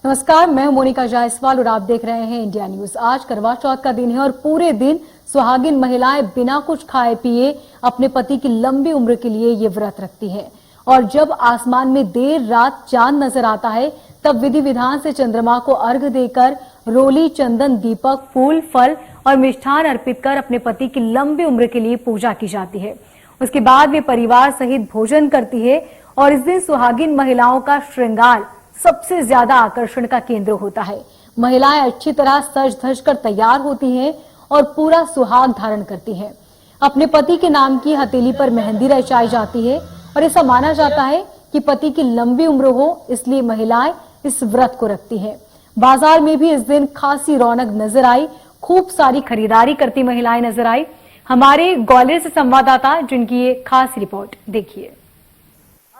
नमस्कार, मैं हूं मोनिका जायसवाल और आप देख रहे हैं इंडिया न्यूज। आज करवा चौथ का दिन है और पूरे दिन सुहागिन महिलाएं बिना कुछ खाए पिए अपने पति की लंबी उम्र के लिए ये व्रत रखती हैं। और जब आसमान में देर रात चांद नजर आता है तब विधि विधान से चंद्रमा को अर्घ्य देकर रोली, चंदन, दीपक, फूल, फल और मिष्ठान अर्पित कर अपने पति की लंबी उम्र के लिए पूजा की जाती है। उसके बाद वे परिवार सहित भोजन करती है और इस दिन सुहागिन महिलाओं का श्रृंगार सबसे ज्यादा आकर्षण का केंद्र होता है। महिलाएं अच्छी तरह सज धज कर तैयार होती हैं और पूरा सुहाग धारण करती हैं। अपने पति के नाम की हथेली पर मेहंदी रचाई जाती है और ऐसा माना जाता है कि पति की लंबी उम्र हो, इसलिए महिलाएं इस व्रत को रखती हैं। बाजार में भी इस दिन खासी रौनक नजर आई, खूब सारी खरीदारी करती महिलाएं नजर आई। हमारे ग्वालियर से संवाददाता जिनकी ये खास रिपोर्ट देखिए।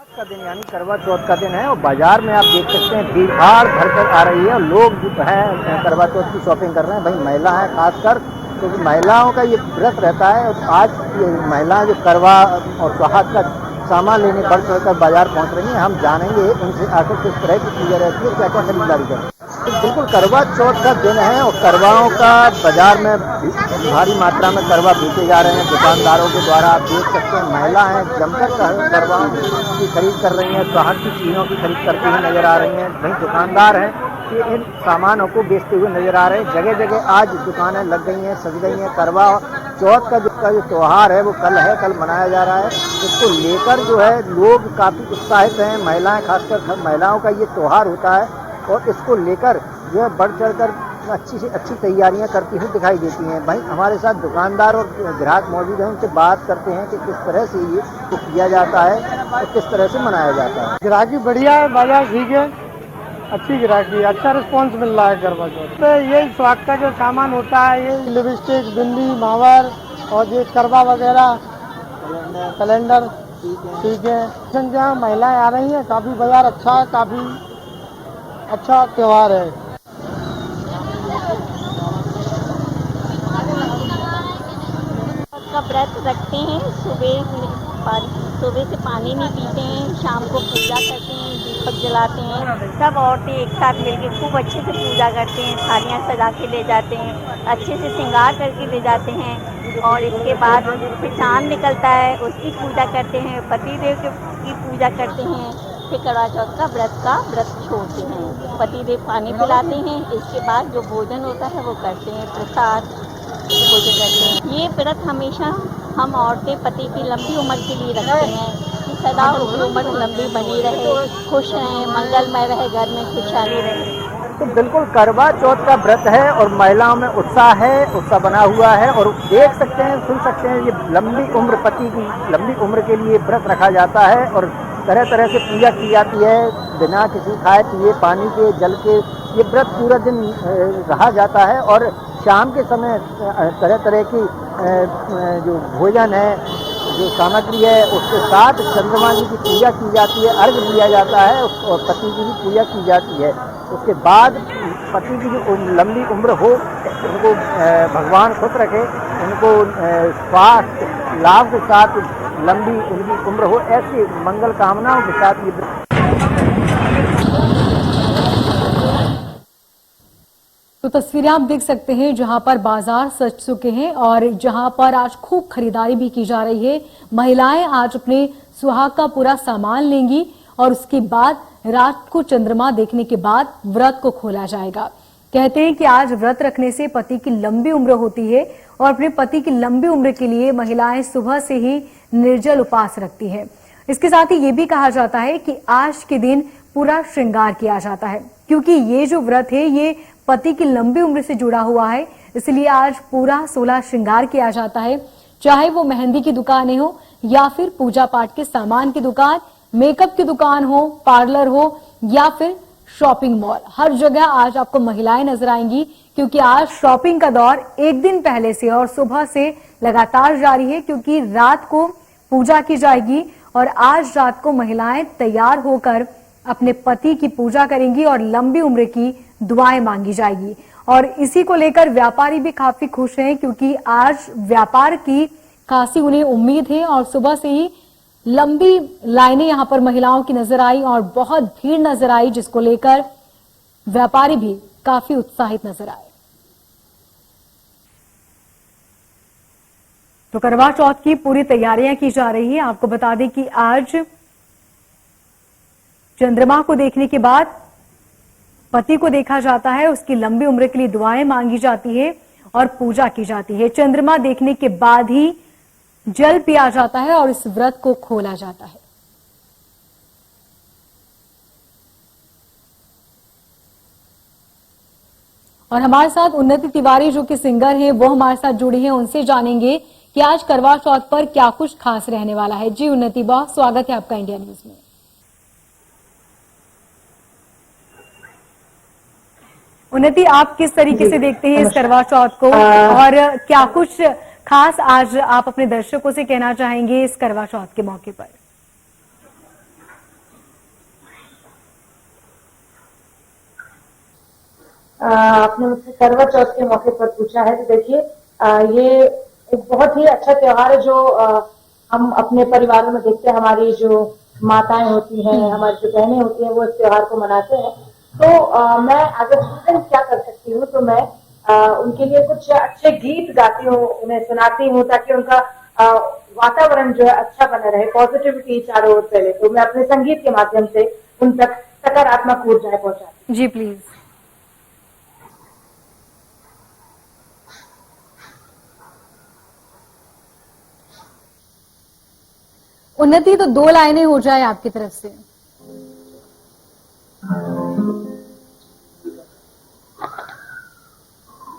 का दिन यानी करवा चौथ का दिन है और बाजार में आप देख सकते हैं भीड़ भाड़ भरकर आ रही है और लोग जो है करवा चौथ की शॉपिंग कर रहे हैं। भाई महिला है खासकर, क्योंकि महिलाओं का ये व्रत रहता है और आज ये महिलाएं जो करवा और सुहाग का सामान लेने बढ़ चढ़कर बाजार पहुंच रही हैं। हम जानेंगे उनसे आखिर किस तरह की पूजा रहती है, क्या क्या खरीदारी करें। तो बिल्कुल करवा चौथ का दिन है और करवाओं का बाजार में भारी मात्रा में करवा बेचे जा रहे हैं दुकानदारों के द्वारा। आप देख सकते हैं महिला हैं जमकर करवाओं की खरीद कर रही हैं, सुहाग की चीज़ों की खरीद करती हुई नजर आ रही हैं। वहीं दुकानदार हैं कि इन सामानों को बेचते हुए नजर आ रहे हैं। जगह जगह आज दुकानें लग गई हैं, सज गई हैं। करवा चौथ का जो त्यौहार है वो कल मनाया जा रहा है। इसको लेकर जो है लोग काफ़ी उत्साहित हैं। महिलाएं, खासकर महिलाओं का ये त्यौहार होता है और इसको लेकर जो है बढ़ चढ़कर अच्छी से अच्छी तैयारियां करती हुई दिखाई देती हैं। भाई हमारे साथ दुकानदार और ग्राहक मौजूद हैं, उनसे बात करते हैं कि किस तरह से ये किया जाता है और किस तरह से मनाया जाता है। ग्राहकी बढ़िया है, बाजार ठीक है, अच्छी ग्राहकी, अच्छा रिस्पांस मिल रहा है करवा चौथ पे। ये स्वाद का जो सामान होता है, ये लिपस्टिक, बिंदी, मावर और ये करवा वगैरह, कैलेंडर, ठीक है। जहाँ महिलाएं आ रही हैं, काफी बाजार अच्छा है, काफी अच्छा त्योहार है। का व्रत रखते हैं, सुबह से पानी नहीं पीते हैं, शाम को पूजा करते हैं, दीपक जलाते हैं। सब औरतें एक साथ मिलकर खूब अच्छे से पूजा करते हैं, थालियाँ सजा के ले जाते हैं, अच्छे से श्रृंगार करके ले जाते हैं और इसके बाद फिर चांद निकलता है, उसकी पूजा करते हैं, पति देव की पूजा करते हैं। फिर करवा चौथ का व्रत छोड़ते हैं, पति देव पानी पिलाते हैं। इसके बाद जो भोजन होता है वो करते हैं, प्रसाद भोजन करते हैं। ये व्रत हमेशा हम औरतें पति की लंबी उम्र के लिए रखते हैं कि सदा उनकी उम्र लंबी बनी रहे, खुश रहें, मंगलमय रहे, घर में खुशहाली रहे। तो बिल्कुल करवा चौथ का व्रत है और महिलाओं में उत्साह बना हुआ है और देख सकते हैं, सुन सकते हैं, ये लंबी उम्र, पति की लंबी उम्र के लिए व्रत रखा जाता है और तरह तरह से पूजा की जाती है। बिना किसी खाए पिए, पानी के, जल के ये व्रत पूरा दिन रहा जाता है और शाम के समय तरह तरह की जो भोजन है, जो सामग्री है, उसके साथ चंद्रमा जी की पूजा की जाती है, अर्घ्य दिया जाता है और पति की भी पूजा की जाती है। उसके बाद पति की जो लंबी उम्र हो, उनको भगवान खुश रखे, उनको स्वास्थ्य लाभ के साथ लंबी उनकी उम्र हो, ऐसी मंगल कामनाओं के साथ ये। तो तस्वीरें आप देख सकते हैं जहां पर बाजार सज चुके हैं और जहां पर आज खूब खरीदारी भी की जा रही है। महिलाएं आज अपने सुहाग का पूरा सामान लेंगी और उसके बाद रात को चंद्रमा देखने के बाद व्रत को खोला जाएगा। कहते हैं कि आज व्रत रखने से पति की लंबी उम्र होती है और अपने पति की लंबी उम्र के लिए महिलाएं सुबह से ही निर्जल उपवास रखती हैं। इसके साथ ही ये भी कहा जाता है कि आज के दिन पूरा श्रृंगार किया जाता है, क्योंकि ये जो व्रत है ये पति की लंबी उम्र से जुड़ा हुआ है, इसलिए आज पूरा 16 श्रृंगार किया जाता है। चाहे वो मेहंदी की दुकानें हो या फिर पूजा पाठ के सामान की दुकान, मेकअप की दुकान हो, पार्लर हो या फिर शॉपिंग मॉल, हर जगह आज आपको महिलाएं नजर आएंगी, क्योंकि आज शॉपिंग का दौर एक दिन पहले से और सुबह से लगातार जारी है, क्योंकि रात को पूजा की जाएगी और आज रात को महिलाएं तैयार होकर अपने पति की पूजा करेंगी और लंबी उम्र की दुआएं मांगी जाएगी। और इसी को लेकर व्यापारी भी काफी खुश हैं, क्योंकि आज व्यापार की खासी उन्हें उम्मीद है और सुबह से ही लंबी लाइनें यहां पर महिलाओं की नजर आई और बहुत भीड़ नजर आई, जिसको लेकर व्यापारी भी काफी उत्साहित नजर आए। तो करवा चौथ की पूरी तैयारियां की जा रही है। आपको बता दें कि आज चंद्रमा को देखने के बाद पति को देखा जाता है, उसकी लंबी उम्र के लिए दुआएं मांगी जाती है और पूजा की जाती है। चंद्रमा देखने के बाद ही जल पिया जाता है और इस व्रत को खोला जाता है। और हमारे साथ उन्नति तिवारी जो कि सिंगर हैं वो हमारे साथ जुड़ी हैं, उनसे जानेंगे कि आज करवा चौथ पर क्या कुछ खास रहने वाला है। जी उन्नति, बहुत स्वागत है आपका इंडिया न्यूज में। उन्नति, आप किस तरीके से देखते हैं इस करवा चौथ को और क्या कुछ खास आज आप अपने दर्शकों से कहना चाहेंगे इस करवा चौथ के मौके पर? आपने मुझसे करवा चौथ के मौके पर पूछा है, तो देखिए ये एक बहुत ही अच्छा त्योहार है जो हम अपने परिवारों में देखते हैं। हमारी जो माताएं होती हैं, हमारी जो बहनें होती हैं, वो इस त्योहार को मनाते हैं। तो मैं अगर स्टूडेंट क्या कर सकती हूँ, तो मैं उनके लिए कुछ अच्छे गीत गाती हूँ, उन्हें सुनाती हूँ, ताकि उनका वातावरण जो है अच्छा बना रहे, पॉजिटिविटी चारों ओर फैले। तो मैं अपने संगीत के माध्यम से उन तक सकारात्मक ऊर्जाएं पहुंचाती हूँ। जी प्लीज। उन्नति, तो 2 लाइनें हो जाए आपकी तरफ से।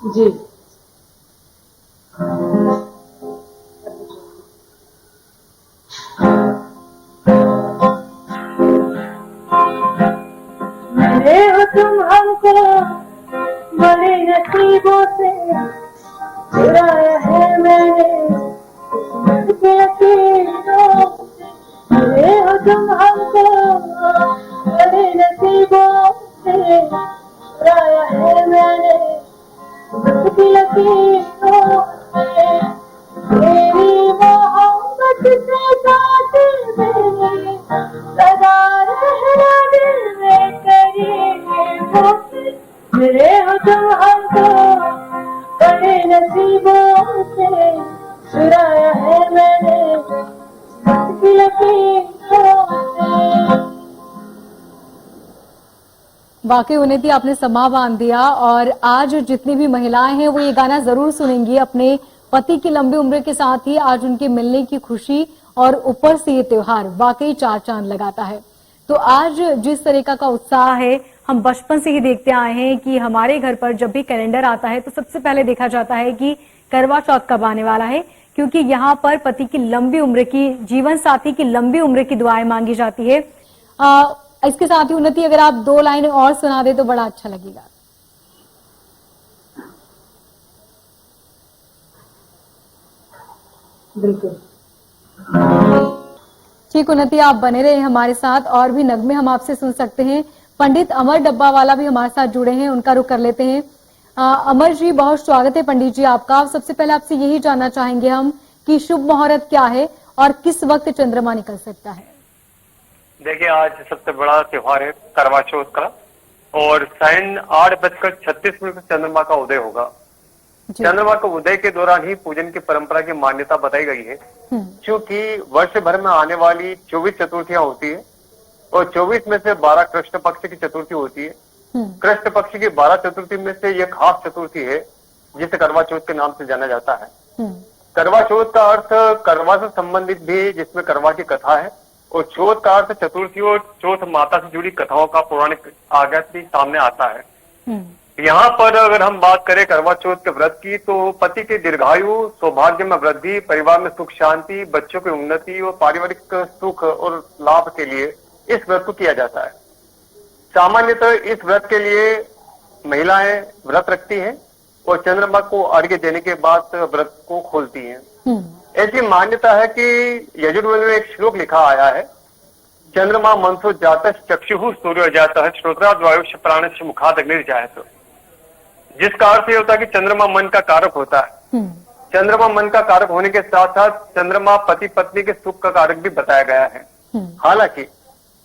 जी, मिले हो तुम हमको बड़े नसीबों से, चुराया है मैंने मिले हो तुम हमको बड़े नसीबों से, चुराया है मैंने लकीरों से, मेरी मोहब्बत से कातिल मेरे सदा रहना दिल में करीबों से। मिले हो तुम हमको बड़े नसीबों से, चुराया है मैंने लकीरों से। वाकई उन्नति, आपने समा बांध दिया और आज जितनी भी महिलाएं हैं वो ये गाना जरूर सुनेंगी अपने पति की लंबी उम्र के साथ ही। आज उनके मिलने की खुशी और ऊपर से ये त्योहार वाकई 4 चांद लगाता है। तो आज जिस तरीका का उत्साह है, हम बचपन से ही देखते आए हैं कि हमारे घर पर जब भी कैलेंडर आता है तो सबसे पहले देखा जाता है कि करवा चौथ कब आने वाला है, क्योंकि यहाँ पर पति की लंबी उम्र की, जीवन साथी की लंबी उम्र की दुआएं मांगी जाती है। इसके साथ ही उन्नति, अगर आप 2 लाइनें और सुना दे तो बड़ा अच्छा लगेगा। बिल्कुल ठीक उन्नति, आप बने रहे हमारे साथ, और भी नगमे हम आपसे सुन सकते हैं। पंडित अमर डब्बा वाला भी हमारे साथ जुड़े हैं, उनका रुख कर लेते हैं। अमर जी, बहुत स्वागत है पंडित जी आपका। सबसे पहले आपसे यही जानना चाहेंगे हम कि शुभ मुहूर्त क्या है और किस वक्त चंद्रमा निकल सकता है? देखिए, आज सबसे बड़ा त्योहार है करवा चौथ का, और सायं 8:36 चंद्रमा का उदय होगा। चंद्रमा के उदय के दौरान ही पूजन की परंपरा की मान्यता बताई गई है, क्योंकि वर्ष भर में आने वाली 24 चतुर्थियां होती है और 24 में से 12 कृष्ण पक्ष की चतुर्थी होती है। कृष्ण पक्ष की 12 चतुर्थी में से यह खास चतुर्थी है जिसे करवा चौथ के नाम से जाना जाता है। करवा चौथ का अर्थ करवा से संबंधित भी, जिसमें करवा की कथा है, और चौथ का अर्थ चतुर्थी और चौथ माता से जुड़ी कथाओं का पौराणिक आगत भी सामने आता है। यहाँ पर अगर हम बात करें करवा चौथ के व्रत की, तो पति के दीर्घायु, सौभाग्य में वृद्धि, परिवार में सुख शांति, बच्चों की उन्नति और पारिवारिक सुख और लाभ के लिए इस व्रत को किया जाता है। सामान्यतः इस व्रत के लिए महिलाएं व्रत रखती हैं और चंद्रमा को अर्घ्य देने के बाद व्रत को खोलती हैं। ऐसी मान्यता है कि यजुर्वेद में एक श्लोक लिखा आया है, चंद्रमा मनसो जातः चक्षुः सूर्यो जातः श्रोत्राद्वायुष्य प्राणस्य मुखाद अग्निर्जायते, जिसका अर्थ ये होता है कि चंद्रमा मन का कारक होता है। चंद्रमा मन का कारक होने के साथ साथ चंद्रमा पति पत्नी के सुख का कारक भी बताया गया है। हालांकि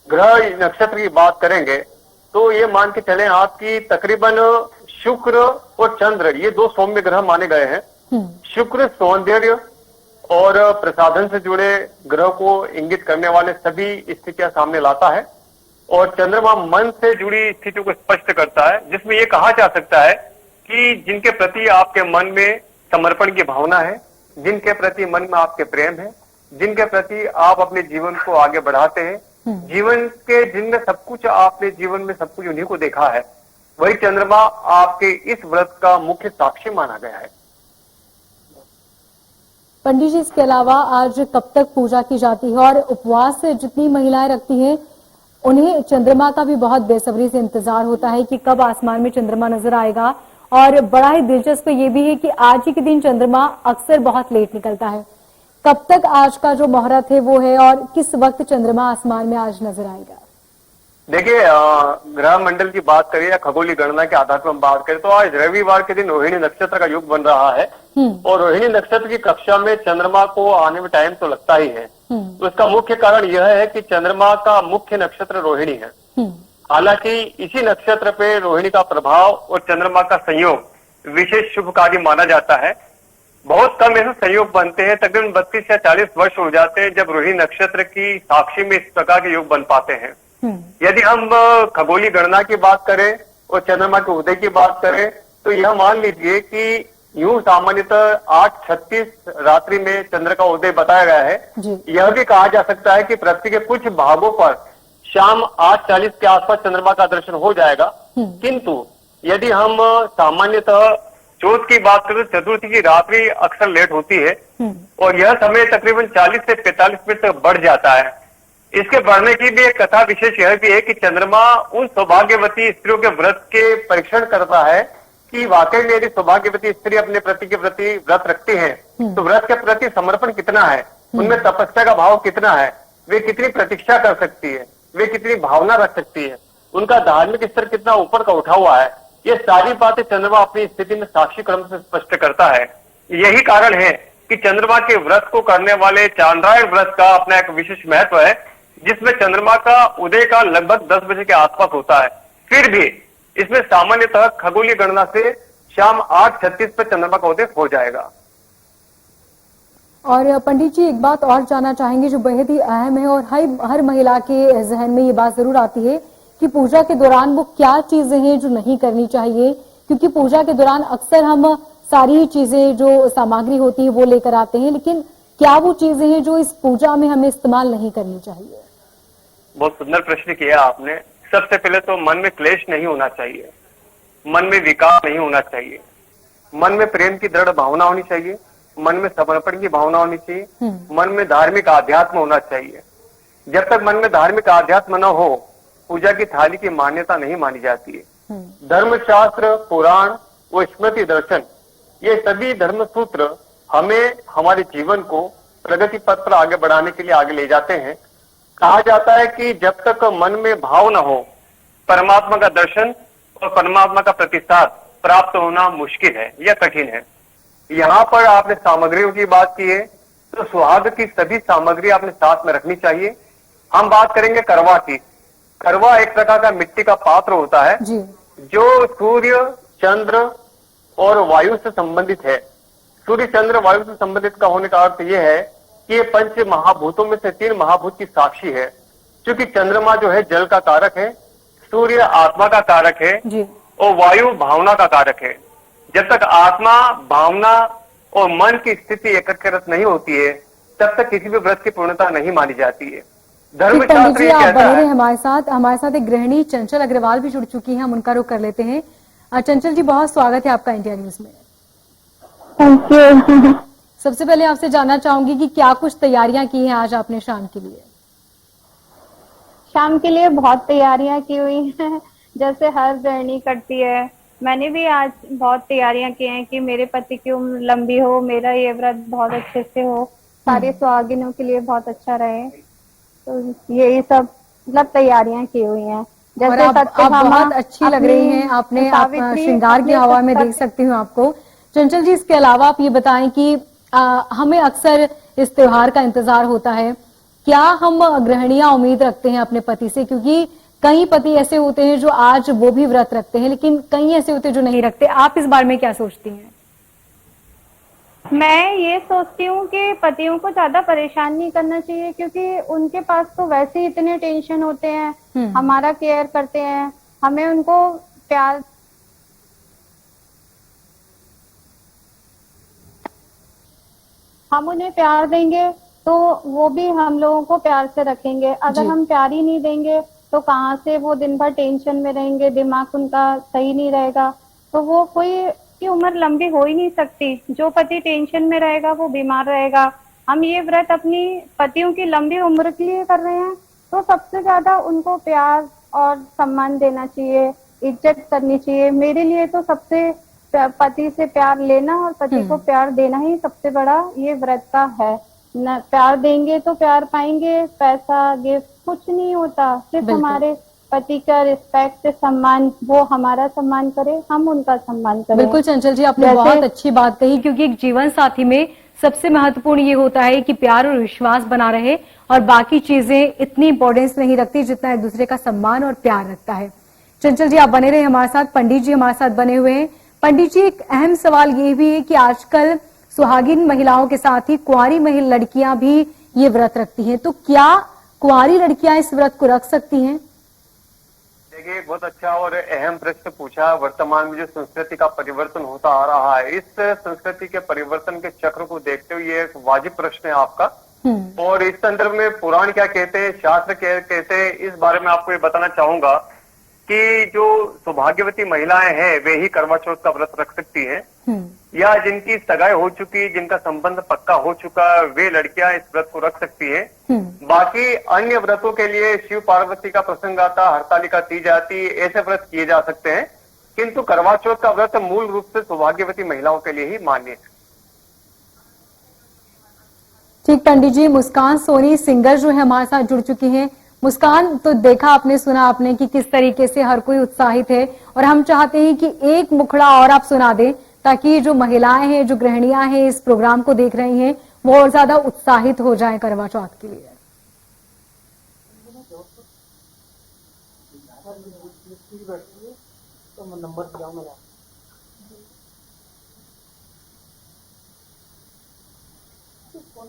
ग्रह नक्षत्र की बात करेंगे तो ये मान के चले आपकी तकरीबन शुक्र और चंद्र ये दो सौम्य ग्रह माने गए हैं। शुक्र सौंदर्य और प्रसाधन से जुड़े ग्रह को इंगित करने वाले सभी स्थितियां सामने लाता है, और चंद्रमा मन से जुड़ी स्थितियों को स्पष्ट करता है, जिसमें ये कहा जा सकता है कि जिनके प्रति आपके मन में समर्पण की भावना है, जिनके प्रति मन में आपके प्रेम है, जिनके प्रति आप अपने जीवन को आगे बढ़ाते हैं, जीवन के जिनमें सब कुछ आपने जीवन में सब कुछ उन्हीं को देखा है, वही चंद्रमा आपके इस व्रत का मुख्य साक्षी माना गया है। पंडित जी, इसके अलावा आज कब तक पूजा की जाती है और उपवास से जितनी महिलाएं रखती हैं उन्हें चंद्रमा का भी बहुत बेसब्री से इंतजार होता है कि कब आसमान में चंद्रमा नजर आएगा, और बड़ा ही दिलचस्प ये भी है कि आज ही के दिन चंद्रमा अक्सर बहुत लेट निकलता है। कब तक आज का जो मुहूर्त है वो है और किस वक्त चंद्रमा आसमान में आज नजर आएगा? देखिए, ग्रह मंडल की बात करें या खगोलीय गणना के आधार पर हम बात करें तो आज रविवार के दिन रोहिणी नक्षत्र का योग बन रहा है, और रोहिणी नक्षत्र की कक्षा में चंद्रमा को आने में टाइम तो लगता ही है। तो इसका मुख्य कारण यह है कि चंद्रमा का मुख्य नक्षत्र रोहिणी है। हालांकि इसी नक्षत्र पे रोहिणी का प्रभाव और चंद्रमा का संयोग विशेष शुभकारी माना जाता है। बहुत कम ऐसे संयोग बनते हैं, तकरीबन 32 या 40 वर्ष हो जाते हैं जब रोहिणी नक्षत्र की साक्षी में इस प्रकार के योग बन पाते हैं। यदि हम खगोलीय गणना की बात करें और चंद्रमा के उदय की बात करें तो यह मान लीजिए कि यूं सामान्यतः 8:36 रात्रि में चंद्र का उदय बताया गया है। यह भी कहा जा सकता है कि पृथ्वी के कुछ भागों पर शाम 8:40 के आसपास चंद्रमा का दर्शन हो जाएगा। किंतु यदि हम सामान्यतः चौथ की बात करें तो चतुर्थी की रात्रि अक्सर लेट होती है, और यह समय तकरीबन 40 से 45 मिनट तक बढ़ जाता है। इसके बढ़ने की भी एक कथा विशेष यह भी है कि चंद्रमा उन सौभाग्यवती स्त्रियों के व्रत के परीक्षण करता है कि वाकई में यदि सौभाग्यवती स्त्री अपने पति के प्रति व्रत रखती है तो व्रत के प्रति समर्पण कितना है, उनमें तपस्या का भाव कितना है, वे कितनी प्रतीक्षा कर सकती है, वे कितनी भावना रख सकती है, उनका धार्मिक स्तर कितना ऊपर का उठा हुआ है। ये सारी बातें चंद्रमा अपनी स्थिति में साक्षी क्रम से स्पष्ट करता है। यही कारण है कि चंद्रमा के व्रत को करने वाले चांद्रायण व्रत का अपना एक विशेष महत्व है, जिसमें चंद्रमा का उदय का लगभग 10 बजे के आसपास होता है। फिर भी इसमें सामान्यतः खगोलीय गणना से शाम 8:36 पर चंद्रमा का उदय हो जाएगा। और पंडित जी, एक बात और जानना चाहेंगे जो बेहद ही अहम है और हर महिला के जहन में ये बात जरूर आती है कि पूजा के दौरान वो क्या चीजें हैं जो नहीं करनी चाहिए, क्योंकि पूजा के दौरान अक्सर हम सारी चीजें जो सामग्री होती है वो लेकर आते हैं, लेकिन क्या वो चीजें हैं जो इस पूजा में हमें इस्तेमाल नहीं करनी चाहिए? बहुत सुंदर प्रश्न किया आपने। सबसे पहले तो मन में क्लेश नहीं होना चाहिए, मन में विकार नहीं होना चाहिए, मन में प्रेम की दृढ़ भावना होनी चाहिए, मन में समर्पण की भावना होनी चाहिए, मन में धार्मिक आध्यात्म होना चाहिए। जब तक मन में धार्मिक आध्यात्म न हो, पूजा की थाली की मान्यता नहीं मानी जाती है। धर्मशास्त्र, पुराण व स्मृति दर्शन, ये सभी धर्म सूत्र हमें हमारे जीवन को प्रगति पथ पर आगे बढ़ाने के लिए आगे ले जाते हैं। कहा जाता है कि जब तक मन में भाव न हो, परमात्मा का दर्शन और परमात्मा का प्रतिसाद प्राप्त होना मुश्किल है या कठिन है। यहाँ पर आपने सामग्रियों की बात की है, तो सुहाग की सभी सामग्री आपने साथ में रखनी चाहिए। हम बात करेंगे करवा की। करवा एक प्रकार का मिट्टी का पात्र होता है जो सूर्य, चंद्र और वायु से संबंधित है। सूर्य, चंद्र, वायु से संबंधित का होने का अर्थ यह है कि ये पंच महाभूतों में से 3 महाभूत की साक्षी है। क्योंकि चंद्रमा जो है जल का कारक है, सूर्य आत्मा का कारक है और वायु भावना का कारक है। जब तक आत्मा, भावना और मन की स्थिति एकत्रित नहीं होती है, तब तक किसी भी व्रत की पूर्णता नहीं मानी जाती है। धर्मशास्त्र आप बने रहे हमारे साथ एक गृहिणी चंचल अग्रवाल भी जुड़ चुकी हैं, हम उनका रुख कर लेते हैं। चंचल जी, बहुत स्वागत है आपका इंडिया न्यूज में। Thank you. सबसे पहले आपसे जानना चाहूंगी कि क्या कुछ तैयारियां की हैं आज आपने शाम के लिए? शाम के लिए बहुत तैयारियां की हुई हैं, जैसे हर गृहिणी करती है। मैंने भी आज बहुत तैयारियां की हैं कि मेरे पति की उम्र लंबी हो, मेरा ये व्रत बहुत अच्छे से हो, सारे सुहागिनों के लिए बहुत अच्छा रहे। तो यही सब मतलब तैयारियां की हुई हैं। जैसे आप बहुत अच्छी लग रही हैं, आपने श्रृंगार की हवा में देख सकती हूँ आपको। चंचल जी, इसके अलावा आप ये बताएं कि हमें अक्सर इस त्योहार का इंतजार होता है, क्या हम गृहिणियां उम्मीद रखते हैं अपने पति से, क्योंकि कई पति ऐसे होते हैं जो आज वो भी व्रत रखते हैं, लेकिन कई ऐसे होते हैं जो नहीं रखते। आप इस बारे में क्या सोचती हैं? मैं ये सोचती हूँ कि पतियों को ज्यादा परेशान नहीं करना चाहिए, क्योंकि उनके पास तो वैसे ही इतने टेंशन होते हैं। हमारा केयर करते हैं, हमें उनको प्यार, हम उन्हें प्यार देंगे तो वो भी हम लोगों को प्यार से रखेंगे। अगर हम प्यार ही नहीं देंगे तो कहाँ से वो दिन भर टेंशन में रहेंगे, दिमाग उनका सही नहीं रहेगा, तो वो कोई की उम्र लंबी हो ही नहीं सकती। जो पति टेंशन में रहेगा वो बीमार रहेगा। हम ये व्रत अपनी पतियों की लंबी उम्र के लिए कर रहे हैं, तो सबसे ज्यादा उनको प्यार और सम्मान देना चाहिए, इज्जत करनी चाहिए। मेरे लिए तो सबसे पति से प्यार लेना और पति को प्यार देना ही सबसे बड़ा ये व्रत का है। न प्यार देंगे तो प्यार पाएंगे, पैसा गिफ्ट कुछ नहीं होता, सिर्फ हमारे पति का रिस्पेक्ट, सम्मान, वो हमारा सम्मान करे, हम उनका सम्मान करें। बिल्कुल चंचल जी, आपने बहुत अच्छी बात कही, क्योंकि एक जीवन साथी में सबसे महत्वपूर्ण ये होता है कि प्यार और विश्वास बना रहे, और बाकी चीजें इतनी इंपॉर्टेंस नहीं रखती जितना एक दूसरे का सम्मान और प्यार रखता है। चंचल जी, आप बने रहे हमारे साथ। पंडित जी हमारे साथ बने हुए हैं। पंडित जी, एक अहम सवाल ये भी है कि आजकल सुहागिन महिलाओं के साथ ही कुंवारी लड़कियां भी ये व्रत रखती हैं, तो क्या कुंवारी लड़कियां इस व्रत को रख सकती हैं? देखिए, बहुत अच्छा और अहम प्रश्न पूछा। वर्तमान में जो संस्कृति का परिवर्तन होता आ रहा है, इस संस्कृति के परिवर्तन के चक्र को देखते हुए ये एक वाजिब प्रश्न है आपका। और इस संदर्भ में पुराण क्या कहते हैं, शास्त्र क्या कहते हैं, इस बारे में आपको ये बताना चाहूंगा कि जो सौभाग्यवती महिलाएं हैं वे ही करवा चौथ का व्रत रख सकती हैं, या जिनकी सगाई हो चुकी, जिनका संबंध पक्का हो चुका, वे लड़कियां इस व्रत को रख सकती हैं। बाकी अन्य व्रतों के लिए शिव पार्वती का प्रसंग आता, हरतालिका तीज आती, ऐसे व्रत किए जा सकते हैं, किंतु करवा चौथ का व्रत मूल रूप से सौभाग्यवती महिलाओं के लिए ही मान्य है। ठीक पंडित जी, मुस्कान सोनी सिंगर जो है हमारे साथ जुड़ चुकी हैं। मुस्कान, तो देखा आपने, सुना आपने कि किस तरीके से हर कोई उत्साहित है, और हम चाहते हैं कि एक मुखड़ा और आप सुना दें, ताकि जो महिलाएं हैं, जो गृहिणियां हैं, इस प्रोग्राम को देख रही हैं, वो और ज्यादा उत्साहित हो जाएं करवा चौथ के लिए।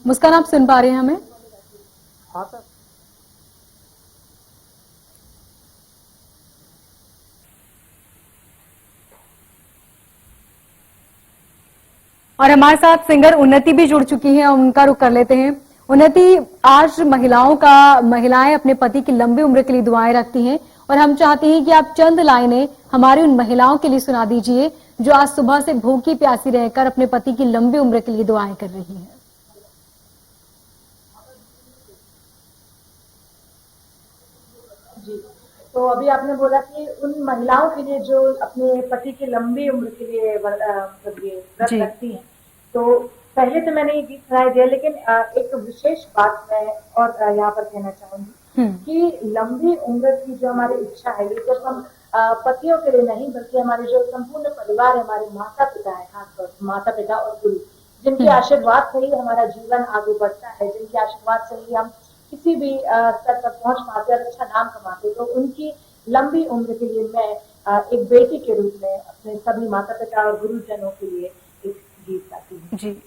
मुस्कान, आप सुन पा रहे हैं हमें? हाँ सर। और हमारे साथ सिंगर उन्नति भी जुड़ चुकी हैं, उनका रुख कर लेते हैं। उन्नति, आज महिलाएं अपने पति की लंबी उम्र के लिए दुआएं रखती हैं, और हम चाहते हैं कि आप चंद लाइनें हमारी उन महिलाओं के लिए सुना दीजिए जो आज सुबह से भूखी प्यासी रहकर अपने पति की लंबी उम्र के लिए दुआएं कर रही हैं। जी, तो अभी आपने बोला कि उन महिलाओं के लिए जो अपने पति की लंबी उम्र के लिए व्रत रखती हैं, तो पहले तो मैंने ये गीत सुनाई दिया, लेकिन एक विशेष बात मैं और यहाँ पर कहना चाहूंगी कि लंबी उम्र की जो हमारी इच्छा है, ये सिर्फ हम पतियों के लिए नहीं, बल्कि हमारे जो संपूर्ण परिवार है, हमारे माता पिता है, खासकर माता पिता और गुरु, जिनके आशीर्वाद से ही हमारा जीवन आगे बढ़ता है, जिनके आशीर्वाद से ही हम किसी भी स्तर पर पहुंच पाते और अच्छा नाम कमाते, तो उनकी लंबी उम्र के लिए मैं एक बेटी के रूप में अपने सभी माता पिता और गुरुजनों के लिए एक गीत गाती हूँ। जी।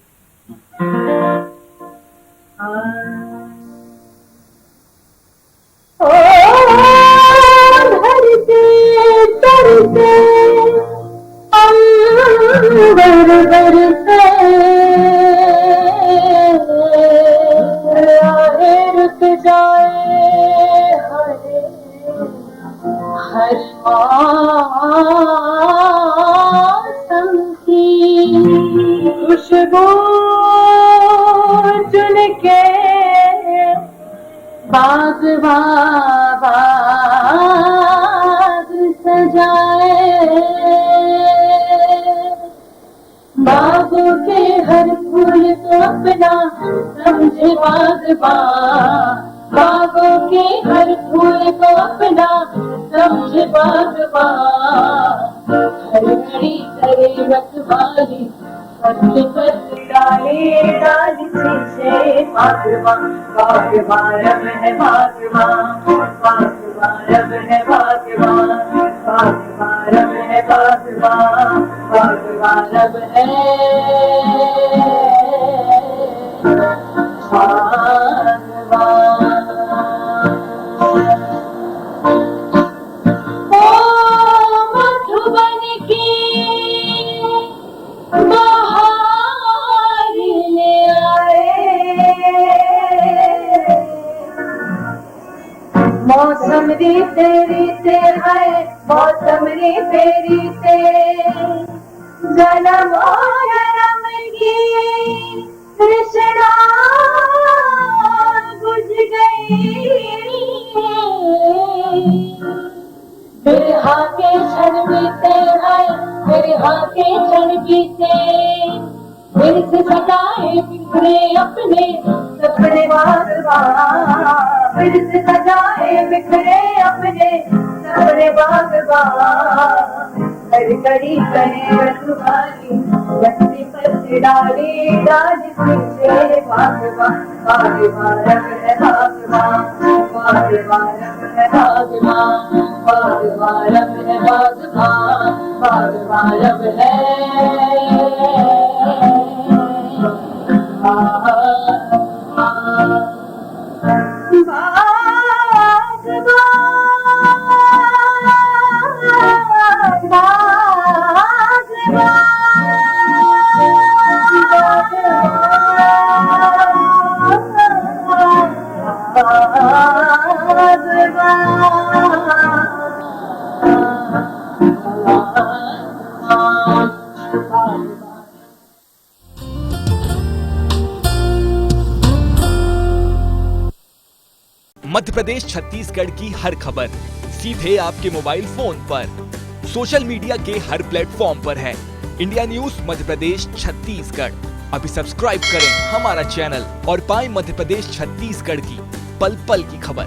रुक जाए हर मौसम की खुशबू चुन के बाग सजाए, बागों के हर फूल को अपना समझे बागबान, बागों के हर फूल को अपना समझे बागबान, हर घड़ी करे रखवाली पत्ते पत्ते डाले डाल से भागवान भागवान रब है भागवान भागवान रब है भागवान भागवान रब है भागवान भागवान रब है मौसम रीते रीते आए मौसम रीते रीते जन्म जन्म की तृष्णा बुझ गई बिरहा के क्षण बीते आए बिरहा के क्षण बीते बिरख सजाए बिखरे अपने सपने बागबान बिरख सजाए बिखरे अपने सपने बागबान हर घड़ी करे रखवाली जैसे पत्ते डाली डाल से भागवान भागवान रब है भागवान भागवान रब है भागवान भागवान रब है भागवान भागवान रब है मध्य प्रदेश छत्तीसगढ़ की हर खबर सीधे आपके मोबाइल फोन पर सोशल मीडिया के हर प्लेटफॉर्म पर है। इंडिया न्यूज मध्य प्रदेश छत्तीसगढ़ अभी सब्सक्राइब करें हमारा चैनल और पाएं मध्य प्रदेश छत्तीसगढ़ की पल पल की खबर।